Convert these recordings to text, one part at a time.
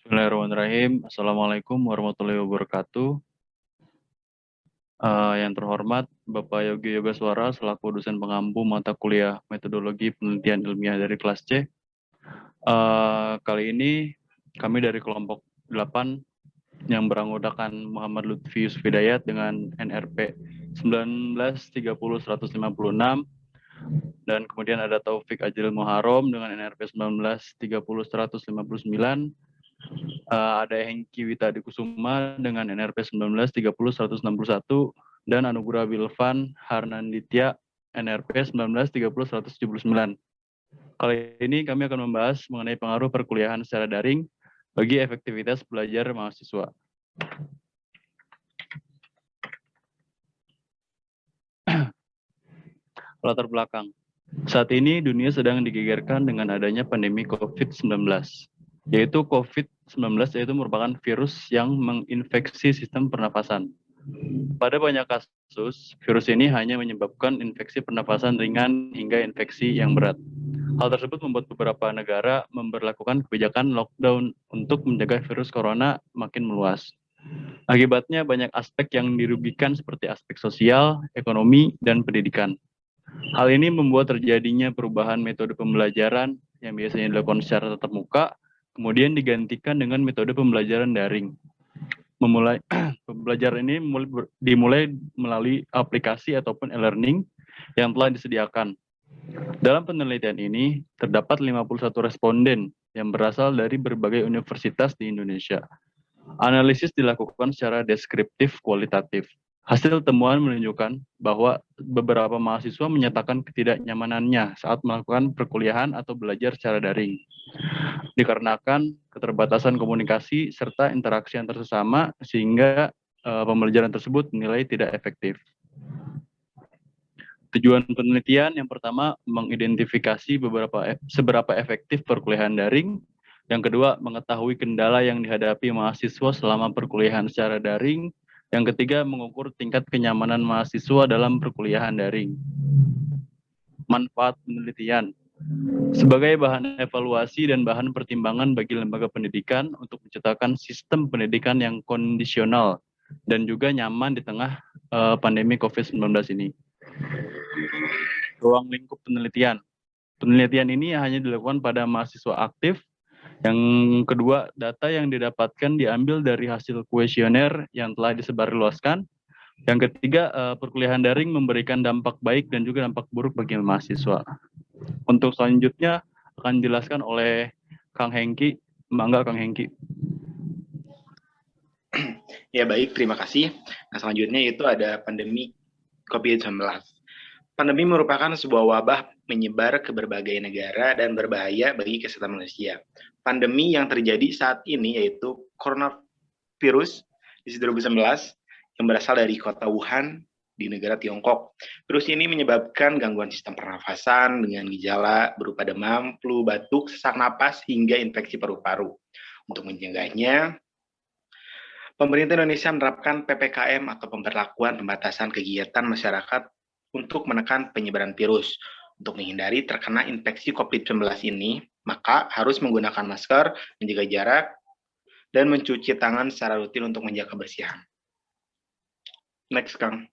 Bismillahirrahmanirrahim. Assalamualaikum warahmatullahi wabarakatuh. Yang terhormat Bapak Yogi Yogaswara selaku dosen pengampu mata kuliah Metodologi Penelitian Ilmiah dari kelas C. Kali ini kami dari kelompok 8 yang beranggotakan Muhammad Lutfi Yusuf Hidayat dengan NRP 1930-156 dan kemudian ada Taufik Ajril Muharom dengan NRP 1930-159. Ada Hengki Witadi Kusuma dengan NRP 1930-161 dan Anugrah Wilvan Harnanditya NRP 1930-179. Kali ini kami akan membahas mengenai pengaruh perkuliahan secara daring bagi efektivitas belajar mahasiswa. Latar belakang. Saat ini dunia sedang digegerkan dengan adanya pandemi COVID-19. Yaitu COVID-19 yaitu merupakan virus yang menginfeksi sistem pernafasan. Pada banyak kasus, virus ini hanya menyebabkan infeksi pernafasan ringan hingga infeksi yang berat. Hal tersebut membuat beberapa negara memberlakukan kebijakan lockdown untuk mencegah virus corona makin meluas. Akibatnya banyak aspek yang dirugikan seperti aspek sosial, ekonomi, dan pendidikan. Hal ini membuat terjadinya perubahan metode pembelajaran yang biasanya dilakukan secara tatap muka, kemudian digantikan dengan metode pembelajaran daring. Pembelajaran ini dimulai melalui aplikasi ataupun e-learning yang telah disediakan. Dalam penelitian ini, terdapat 51 responden yang berasal dari berbagai universitas di Indonesia. Analisis dilakukan secara deskriptif kualitatif. Hasil temuan menunjukkan bahwa beberapa mahasiswa menyatakan ketidaknyamanannya saat melakukan perkuliahan atau belajar secara daring. Dikarenakan keterbatasan komunikasi serta interaksi antar sesama sehingga pembelajaran tersebut dinilai tidak efektif. Tujuan penelitian yang pertama mengidentifikasi seberapa efektif perkuliahan daring. Yang kedua, mengetahui kendala yang dihadapi mahasiswa selama perkuliahan secara daring. Yang ketiga, mengukur tingkat kenyamanan mahasiswa dalam perkuliahan daring. Manfaat penelitian. Sebagai bahan evaluasi dan bahan pertimbangan bagi lembaga pendidikan untuk menciptakan sistem pendidikan yang kondisional dan juga nyaman di tengah pandemi COVID-19 ini. Ruang lingkup penelitian. Penelitian ini hanya dilakukan pada mahasiswa aktif. Yang kedua, data yang didapatkan diambil dari hasil kuesioner yang telah disebarluaskan. Yang ketiga, perkuliahan daring memberikan dampak baik dan juga dampak buruk bagi mahasiswa. Untuk selanjutnya akan dijelaskan oleh Kang Hengki. Mangga Kang Hengki. Ya baik, terima kasih. Nah selanjutnya itu ada pandemi COVID-19. Pandemi merupakan sebuah wabah menyebar ke berbagai negara dan berbahaya bagi kesehatan manusia. Pandemi yang terjadi saat ini yaitu coronavirus di 2019 yang berasal dari kota Wuhan di negara Tiongkok. Virus ini menyebabkan gangguan sistem pernafasan dengan gejala berupa demam, flu, batuk, sesak napas, hingga infeksi paru-paru. Untuk mencegahnya, pemerintah Indonesia menerapkan PPKM atau pemberlakuan pembatasan kegiatan masyarakat untuk menekan penyebaran virus. Untuk menghindari terkena infeksi COVID-19 ini, maka harus menggunakan masker, menjaga jarak, dan mencuci tangan secara rutin untuk menjaga kebersihan. Next, Kang.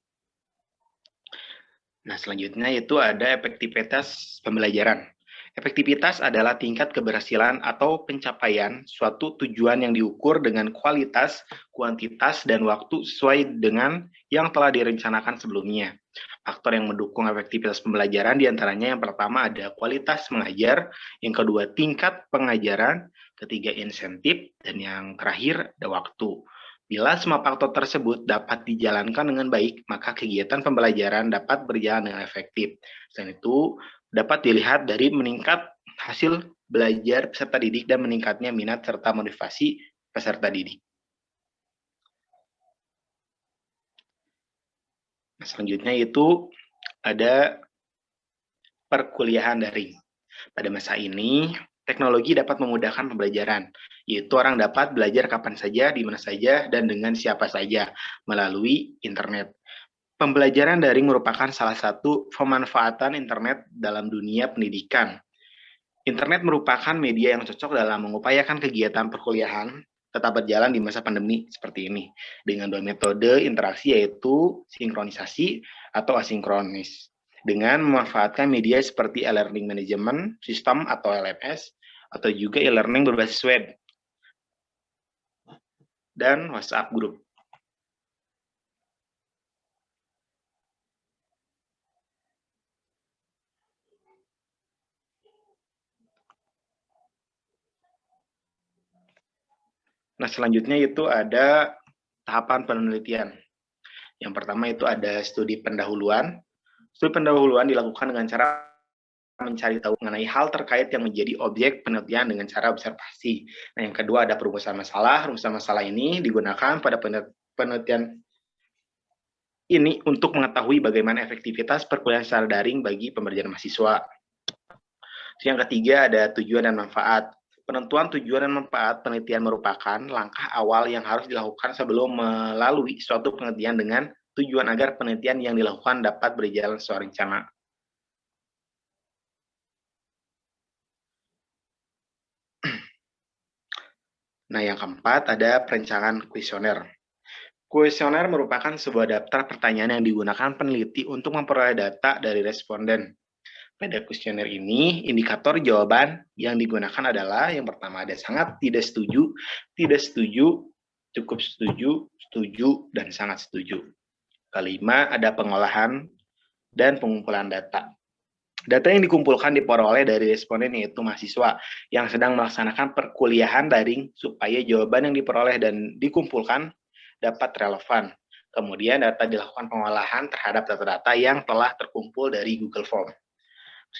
Nah, selanjutnya itu ada efektivitas pembelajaran. Efektivitas adalah tingkat keberhasilan atau pencapaian suatu tujuan yang diukur dengan kualitas, kuantitas, dan waktu sesuai dengan yang telah direncanakan sebelumnya. Faktor yang mendukung efektivitas pembelajaran diantaranya yang pertama ada kualitas mengajar, yang kedua tingkat pengajaran, ketiga insentif, dan yang terakhir ada waktu. Bila semua faktor tersebut dapat dijalankan dengan baik, maka kegiatan pembelajaran dapat berjalan dengan efektif. Selain itu, dapat dilihat dari meningkat hasil belajar peserta didik dan meningkatnya minat serta motivasi peserta didik. Nah, selanjutnya itu ada perkuliahan daring. Pada masa ini, teknologi dapat memudahkan pembelajaran, yaitu orang dapat belajar kapan saja, di mana saja, dan dengan siapa saja melalui internet. Pembelajaran daring merupakan salah satu pemanfaatan internet dalam dunia pendidikan. Internet merupakan media yang cocok dalam mengupayakan kegiatan perkuliahan tetap berjalan di masa pandemi seperti ini dengan dua metode interaksi yaitu sinkronisasi atau asinkronis. Dengan memanfaatkan media seperti e-learning management system atau LMS atau juga e-learning berbasis web dan WhatsApp group. Nah, selanjutnya itu ada tahapan penelitian. Yang pertama itu ada studi pendahuluan. Studi pendahuluan dilakukan dengan cara mencari tahu mengenai hal terkait yang menjadi objek penelitian dengan cara observasi. Nah, yang kedua ada perumusan masalah. Perumusan masalah ini digunakan pada penelitian ini untuk mengetahui bagaimana efektivitas perkuliahan secara daring bagi pembelajaran mahasiswa. Yang ketiga ada tujuan dan manfaat. Penentuan tujuan dan manfaat penelitian merupakan langkah awal yang harus dilakukan sebelum melalui suatu penelitian dengan tujuan agar penelitian yang dilakukan dapat berjalan sesuai rencana. Nah, yang keempat ada perencanaan kuesioner. Kuesioner merupakan sebuah daftar pertanyaan yang digunakan peneliti untuk memperoleh data dari responden. Pada kuesioner ini, indikator jawaban yang digunakan adalah yang pertama ada sangat tidak setuju, cukup setuju, setuju, dan sangat setuju. Kelima, ada pengolahan dan pengumpulan data. Data yang dikumpulkan diperoleh dari responden yaitu mahasiswa yang sedang melaksanakan perkuliahan daring supaya jawaban yang diperoleh dan dikumpulkan dapat relevan. Kemudian data dilakukan pengolahan terhadap data-data yang telah terkumpul dari Google Form.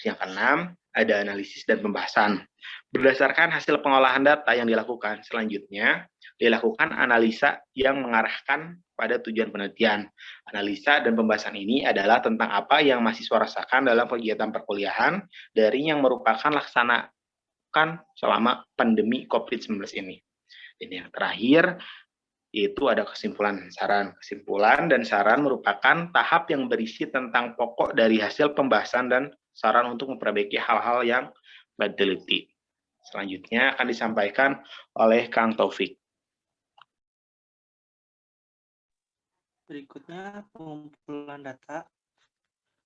Yang keenam, ada analisis dan pembahasan. Berdasarkan hasil pengolahan data yang dilakukan, selanjutnya dilakukan analisa yang mengarahkan pada tujuan penelitian. Analisa dan pembahasan ini adalah tentang apa yang mahasiswa rasakan dalam kegiatan perkuliahan dari yang merupakan laksanakan selama pandemi COVID-19 ini. Dan yang terakhir, yaitu ada kesimpulan saran. Kesimpulan dan saran merupakan tahap yang berisi tentang pokok dari hasil pembahasan dan saran untuk memperbaiki hal-hal yang diteliti. Selanjutnya akan disampaikan oleh Kang Taufik. Berikutnya pengumpulan data.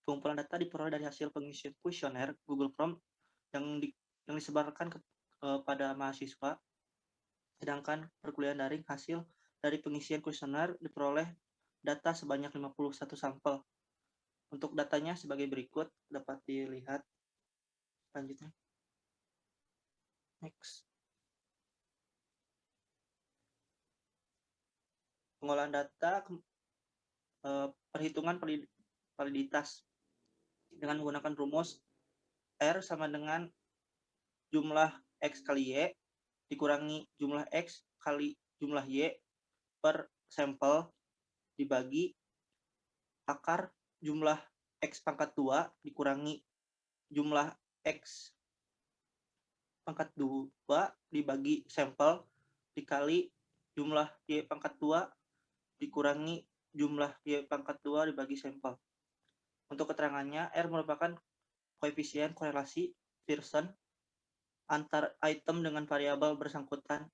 Pengumpulan data diperoleh dari hasil pengisian kuesioner Google Form yang disebarkan kepada mahasiswa. Sedangkan perkuliahan daring hasil dari pengisian kuesioner diperoleh data sebanyak 51 sampel. Untuk datanya sebagai berikut dapat dilihat. Selanjutnya. Next. Pengolahan data perhitungan validitas dengan menggunakan rumus R sama dengan jumlah X kali Y dikurangi jumlah X kali jumlah Y per sampel dibagi akar jumlah X pangkat 2 dikurangi jumlah X pangkat 2 dibagi sampel dikali jumlah Y pangkat 2 dikurangi jumlah Y pangkat 2 dibagi sampel. Untuk keterangannya, R merupakan koefisien korelasi Pearson antar item dengan variabel bersangkutan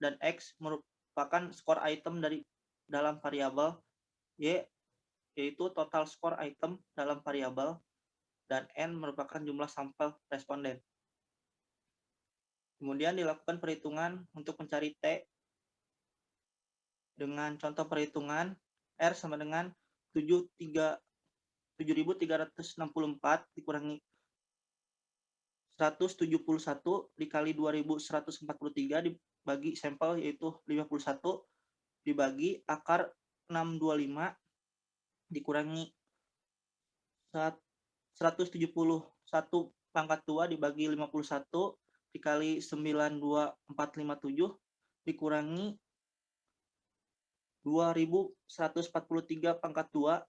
dan X merupakan skor item dari dalam variabel, Y yaitu total skor item dalam variabel, dan N merupakan jumlah sampel responden. Kemudian dilakukan perhitungan untuk mencari T dengan contoh perhitungan R sama dengan 7.364 dikurangi 171 dikali 2.143 dibagi sampel yaitu 51 dibagi akar 625 dikurangi 171 pangkat 2 dibagi 51 dikali 92457 dikurangi 2.143 pangkat 2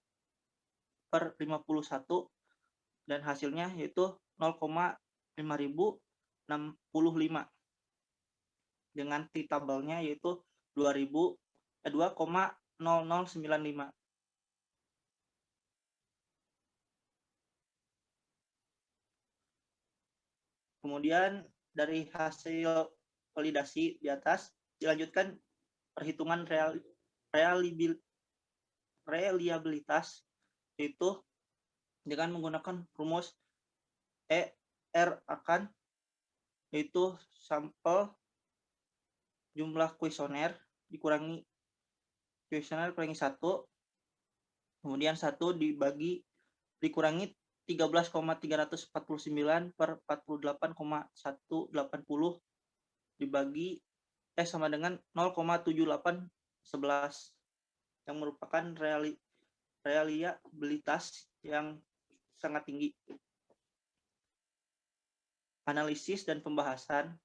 per 51 dan hasilnya yaitu 0,5065 dengan T-tabelnya yaitu 2,0095. Kemudian dari hasil validasi di atas dilanjutkan perhitungan reliabilitas, yaitu dengan menggunakan rumus ER akan, yaitu sampel jumlah kuesioner dikurangi kuesioner kurangi 1, kemudian 1 dikurangi 13,349 per 48,180 dibagi sama dengan 0,7811 yang merupakan reliabilitas yang sangat tinggi. Analisis dan pembahasan.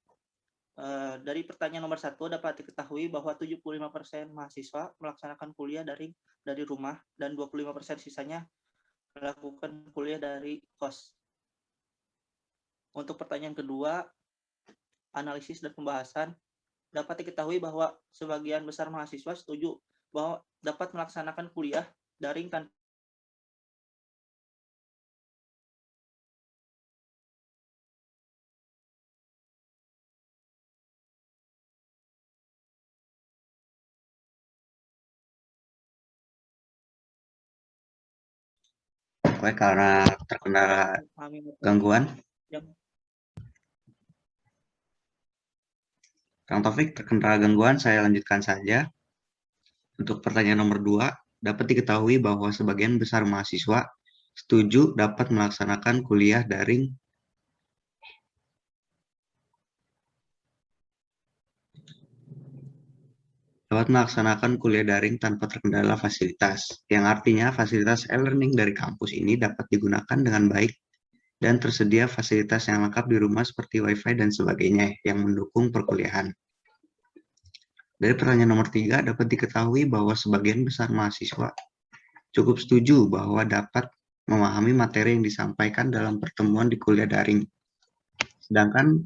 Dari pertanyaan nomor 1 dapat diketahui bahwa 75% mahasiswa melaksanakan kuliah daring dari rumah dan 25% sisanya melakukan kuliah dari kos. Untuk pertanyaan kedua, analisis dan pembahasan, dapat diketahui bahwa sebagian besar mahasiswa setuju bahwa dapat melaksanakan kuliah daring tanpa karena terkena gangguan. Kang Taufik, terkena gangguan, saya lanjutkan saja. Untuk pertanyaan nomor 2, dapat diketahui bahwa sebagian besar mahasiswa setuju dapat melaksanakan kuliah daring tanpa terkendala fasilitas, yang artinya fasilitas e-learning dari kampus ini dapat digunakan dengan baik dan tersedia fasilitas yang lengkap di rumah seperti Wi-Fi dan sebagainya yang mendukung perkuliahan. Dari pertanyaan nomor 3, dapat diketahui bahwa sebagian besar mahasiswa cukup setuju bahwa dapat memahami materi yang disampaikan dalam pertemuan di kuliah daring. Sedangkan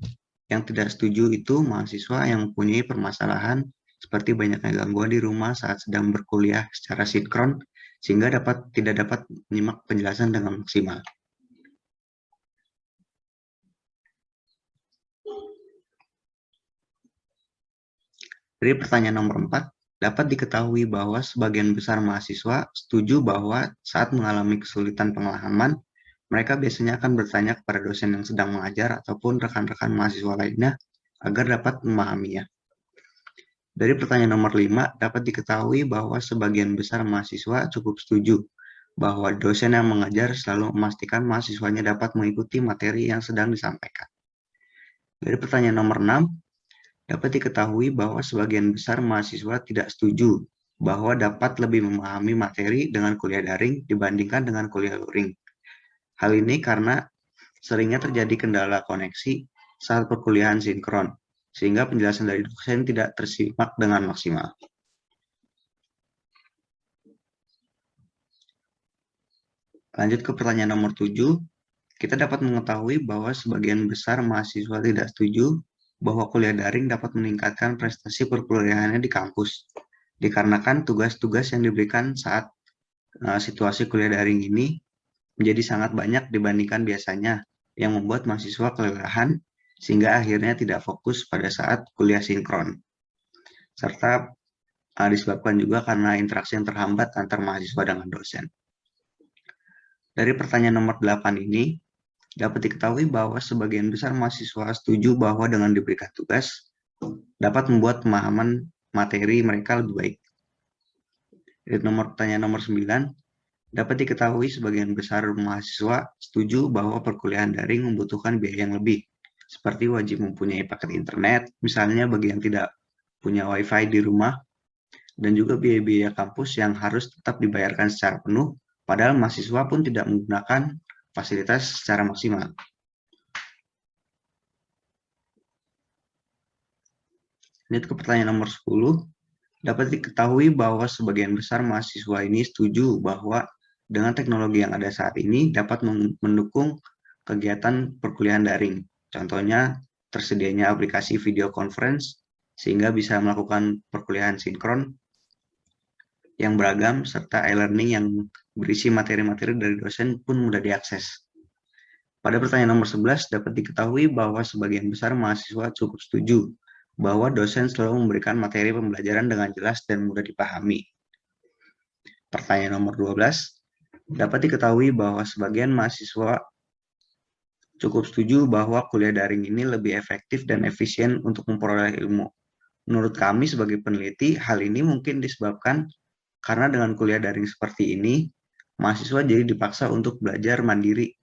yang tidak setuju itu mahasiswa yang mempunyai permasalahan seperti banyaknya gangguan di rumah saat sedang berkuliah secara sinkron, sehingga tidak dapat menyimak penjelasan dengan maksimal. Dari pertanyaan nomor 4, dapat diketahui bahwa sebagian besar mahasiswa setuju bahwa saat mengalami kesulitan pemahaman, mereka biasanya akan bertanya kepada dosen yang sedang mengajar ataupun rekan-rekan mahasiswa lainnya agar dapat memahaminya. Dari pertanyaan nomor 5, dapat diketahui bahwa sebagian besar mahasiswa cukup setuju bahwa dosen yang mengajar selalu memastikan mahasiswanya dapat mengikuti materi yang sedang disampaikan. Dari pertanyaan nomor 6, dapat diketahui bahwa sebagian besar mahasiswa tidak setuju bahwa dapat lebih memahami materi dengan kuliah daring dibandingkan dengan kuliah luring. Hal ini karena seringnya terjadi kendala koneksi saat perkuliahan sinkron, sehingga penjelasan dari dosen tidak tersimak dengan maksimal. Lanjut ke pertanyaan nomor 7, kita dapat mengetahui bahwa sebagian besar mahasiswa tidak setuju bahwa kuliah daring dapat meningkatkan prestasi perkuliahannya di kampus, dikarenakan tugas-tugas yang diberikan saat situasi kuliah daring ini menjadi sangat banyak dibandingkan biasanya, yang membuat mahasiswa kelelahan sehingga akhirnya tidak fokus pada saat kuliah sinkron. Serta disebabkan juga karena interaksi yang terhambat antar mahasiswa dengan dosen. Dari pertanyaan nomor 8 ini, dapat diketahui bahwa sebagian besar mahasiswa setuju bahwa dengan diberikan tugas, dapat membuat pemahaman materi mereka lebih baik. Dari pertanyaan nomor 9, dapat diketahui sebagian besar mahasiswa setuju bahwa perkuliahan daring membutuhkan biaya yang lebih, seperti wajib mempunyai paket internet, misalnya bagi yang tidak punya Wi-Fi di rumah, dan juga biaya-biaya kampus yang harus tetap dibayarkan secara penuh, padahal mahasiswa pun tidak menggunakan fasilitas secara maksimal. Lanjut ke pertanyaan nomor 10, dapat diketahui bahwa sebagian besar mahasiswa ini setuju bahwa dengan teknologi yang ada saat ini dapat mendukung kegiatan perkuliahan daring. Contohnya, tersedianya aplikasi video conference sehingga bisa melakukan perkuliahan sinkron yang beragam, serta e-learning yang berisi materi-materi dari dosen pun mudah diakses. Pada pertanyaan nomor 11 dapat diketahui bahwa sebagian besar mahasiswa cukup setuju bahwa dosen selalu memberikan materi pembelajaran dengan jelas dan mudah dipahami. Pertanyaan nomor 12 dapat diketahui bahwa sebagian mahasiswa cukup setuju bahwa kuliah daring ini lebih efektif dan efisien untuk memperoleh ilmu. Menurut kami sebagai peneliti, hal ini mungkin disebabkan karena dengan kuliah daring seperti ini, mahasiswa jadi dipaksa untuk belajar mandiri,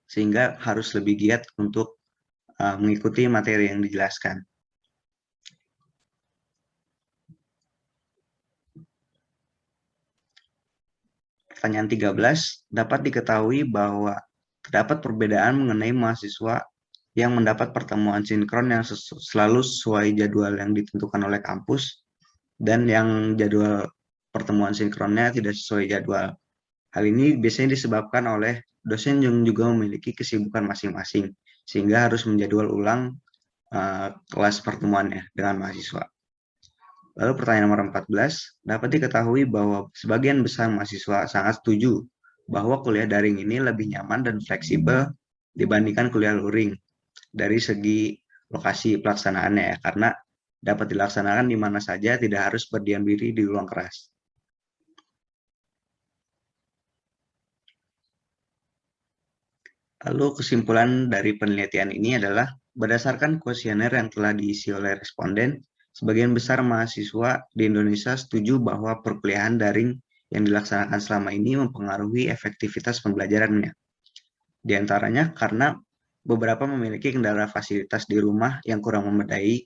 sehingga harus lebih giat untuk mengikuti materi yang dijelaskan. Pertanyaan 13, dapat diketahui bahwa terdapat perbedaan mengenai mahasiswa yang mendapat pertemuan sinkron yang selalu sesuai jadwal yang ditentukan oleh kampus dan yang jadwal pertemuan sinkronnya tidak sesuai jadwal. Hal ini biasanya disebabkan oleh dosen yang juga memiliki kesibukan masing-masing, sehingga harus menjadwal ulang kelas pertemuannya dengan mahasiswa. Lalu pertanyaan nomor 14, dapat diketahui bahwa sebagian besar mahasiswa sangat setuju bahwa kuliah daring ini lebih nyaman dan fleksibel dibandingkan kuliah luring dari segi lokasi pelaksanaannya ya, karena dapat dilaksanakan di mana saja, tidak harus berdiam diri di ruang kelas. Lalu kesimpulan dari penelitian ini adalah berdasarkan kuesioner yang telah diisi oleh responden, sebagian besar mahasiswa di Indonesia setuju bahwa perkuliahan daring yang dilaksanakan selama ini mempengaruhi efektivitas pembelajarannya. Di antaranya karena beberapa memiliki kendala fasilitas di rumah yang kurang memadai,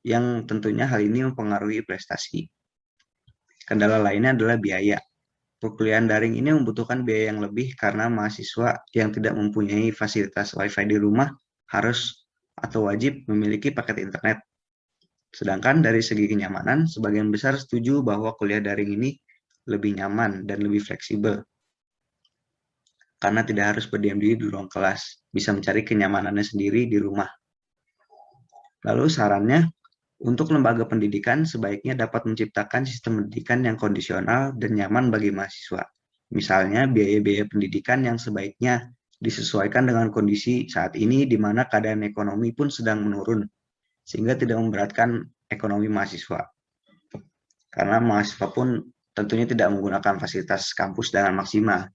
yang tentunya hal ini mempengaruhi prestasi. Kendala lainnya adalah biaya. Perkuliahan daring ini membutuhkan biaya yang lebih karena mahasiswa yang tidak mempunyai fasilitas Wi-Fi di rumah harus atau wajib memiliki paket internet. Sedangkan dari segi kenyamanan, sebagian besar setuju bahwa kuliah daring ini lebih nyaman dan lebih fleksibel karena tidak harus berdiam diri di ruang kelas, bisa mencari kenyamanannya sendiri di rumah. Lalu sarannya, untuk lembaga pendidikan sebaiknya dapat menciptakan sistem pendidikan yang kondisional dan nyaman bagi mahasiswa. Misalnya biaya-biaya pendidikan yang sebaiknya disesuaikan dengan kondisi saat ini di mana keadaan ekonomi pun sedang menurun, sehingga tidak memberatkan ekonomi mahasiswa. Karena mahasiswa pun tentunya tidak menggunakan fasilitas kampus dengan maksimal.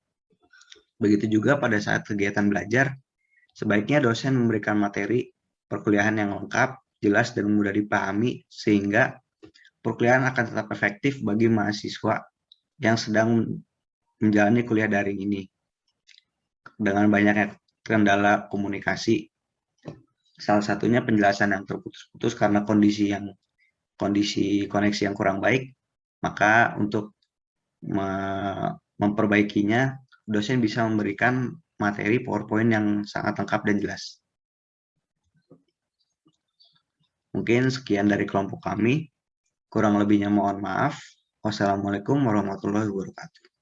Begitu juga pada saat kegiatan belajar, sebaiknya dosen memberikan materi perkuliahan yang lengkap, jelas dan mudah dipahami sehingga perkuliahan akan tetap efektif bagi mahasiswa yang sedang menjalani kuliah daring ini. Dengan banyaknya kendala komunikasi, salah satunya penjelasan yang terputus-putus karena kondisi koneksi yang kurang baik, maka untuk memperbaikinya, dosen bisa memberikan materi PowerPoint yang sangat lengkap dan jelas. Mungkin sekian dari kelompok kami. Kurang lebihnya mohon maaf. Wassalamualaikum warahmatullahi wabarakatuh.